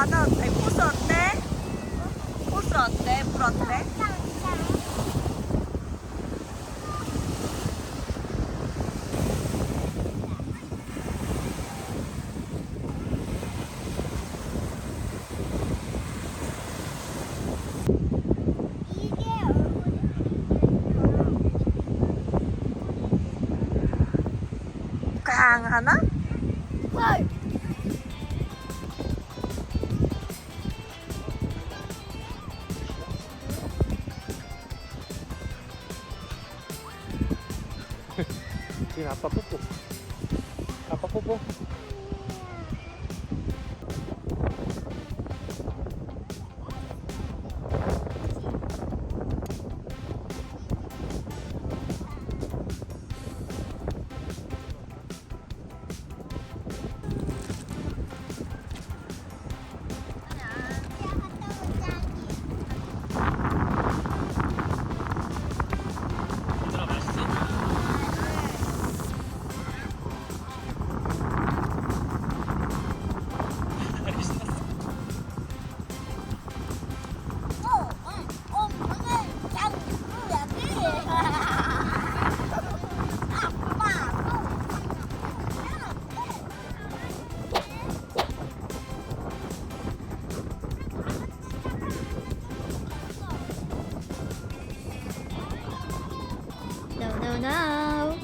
바다 어때? 코스 어때? 코스 어때? 물 어때? 강하나? 헐. 지금 아빠 뽀뽀. 아빠 뽀뽀. No, no, no.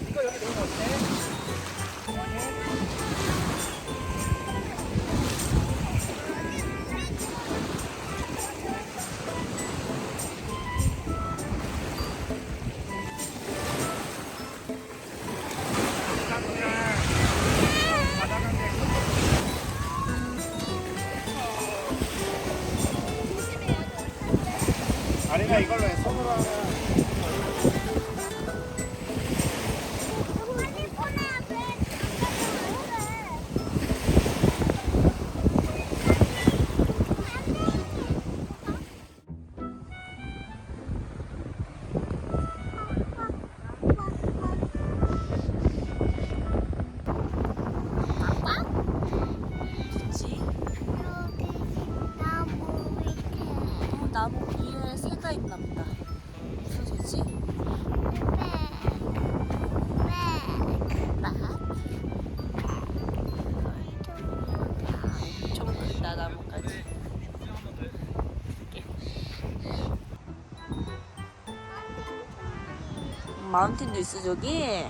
이거 여기 놓으면 어때? 아니가 이걸로 해. 손으로 하면. 그치? 나무 위에 새가 있나 보다. 무슨 새지? 나? 엄청 크다 나무까지. 마운틴도 있어 저기.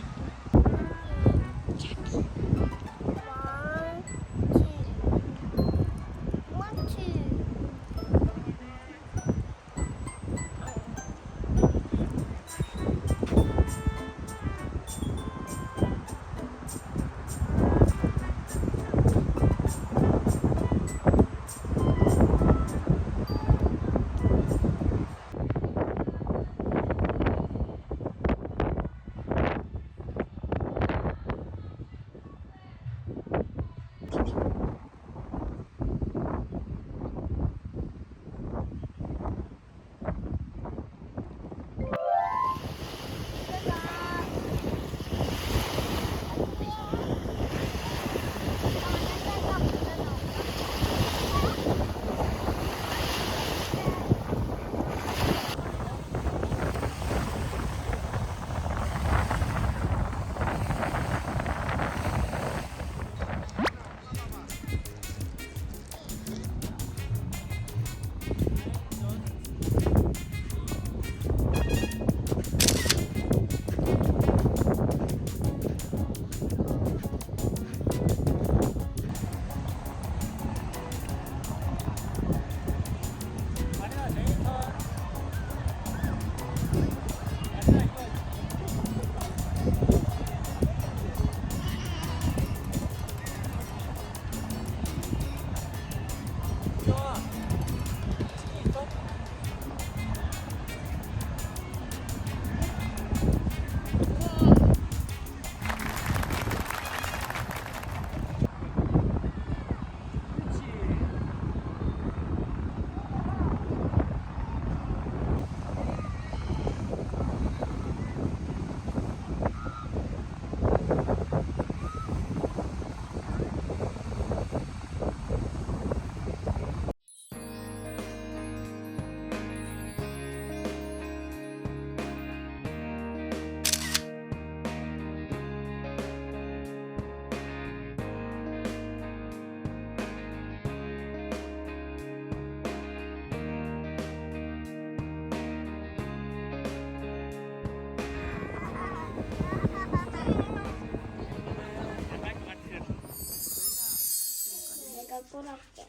보라게.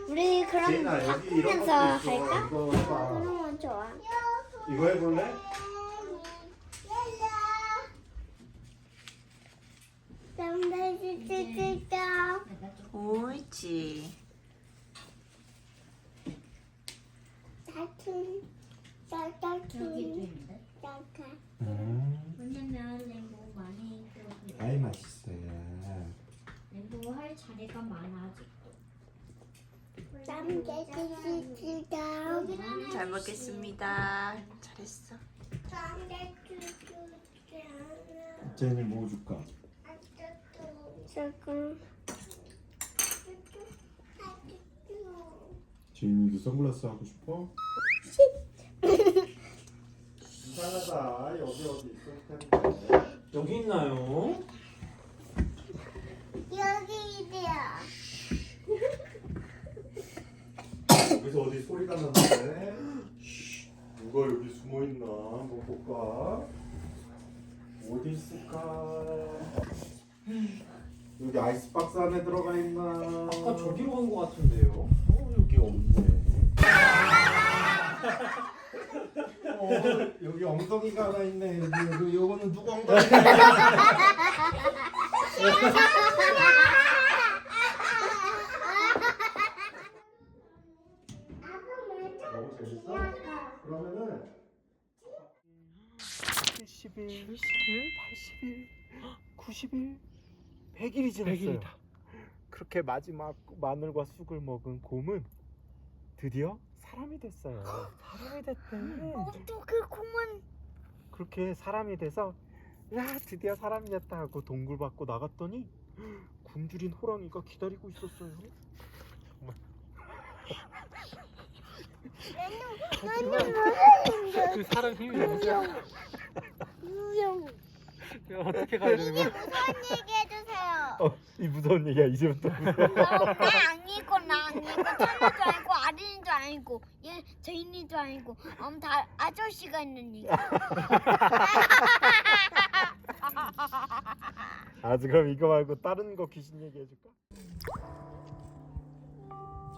우리 그럼 제인아, 여기 이런 것도 바꾸면서 있어. 할까? 이거 해봐. 그런 건 좋아. 이거 해볼래? 옳지. 왜냐면 랭고 많이 들어가요. 아이 맛있어요. 랭고 할 자리가 많아 아직도. 잘 먹겠습니다. 잘했어. 제인이 뭐 줄까? 제인이도 선글라스 하고 싶어? 이상하다. 여기 어디 있을 텐데. 여기 있나요? 여기서 어디 소리가 나는데? 누가 여기 숨어 있나? 한번 볼까? 어디 있을까? 여기 아이스박스 안에 들어가 있나? 아까 저기로 간 것 같은데요. 여기 없네. 여기 엉덩이가 하나 있네. 요거는 누구 엉덩이야? 너무 재밌어? 그러면은 70일, 80일, 90일, 100일이 지났어요. 그렇게 마지막 마늘과 쑥을 먹은 곰은 드디어 사람이 됐어요. 사람이 됐대. 어떻게 콩은 그렇게 사람이 돼서 야 드디어 사람이 됐다 하고 동굴 밖으로 나갔더니 굶주린 호랑이가 기다리고 있었어요. 정말. 그 사람 힘이 너무세요. 어떻게 가야 되는 거야? 무서운 얘기 해주세요. 이 무서운 얘기야. 이제부터 무서워. 나 아니고 천우도 아니고 아린이도 아니고 얘 저인이도 아니고 다 아저씨가 있는 얘기. 아주 그럼 이거 말고 다른 거 귀신 얘기 해줄까?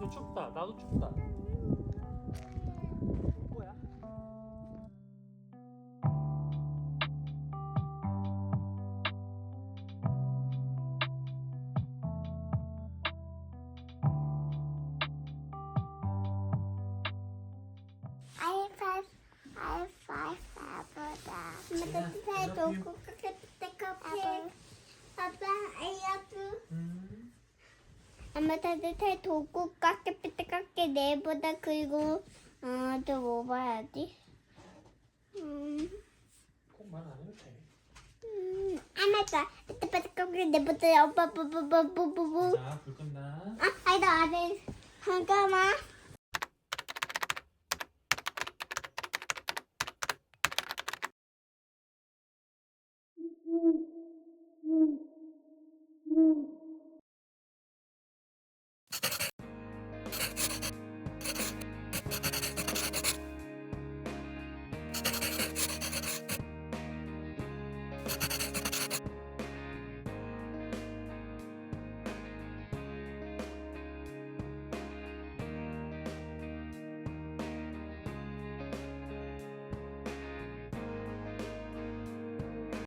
저 춥다. 나도 춥다. 뭐야? 엄마 따뜻해 도구 깎게 삐때 깎게 내보다 그리고 또 뭐 봐야지. 꼭 말 안 해도 돼. 아마다 삐때 깎게 내보다 오빠 뿌뿌뿌뿌뿌뿌. 자, 불 끈다. 아니다 아들 잠깐만.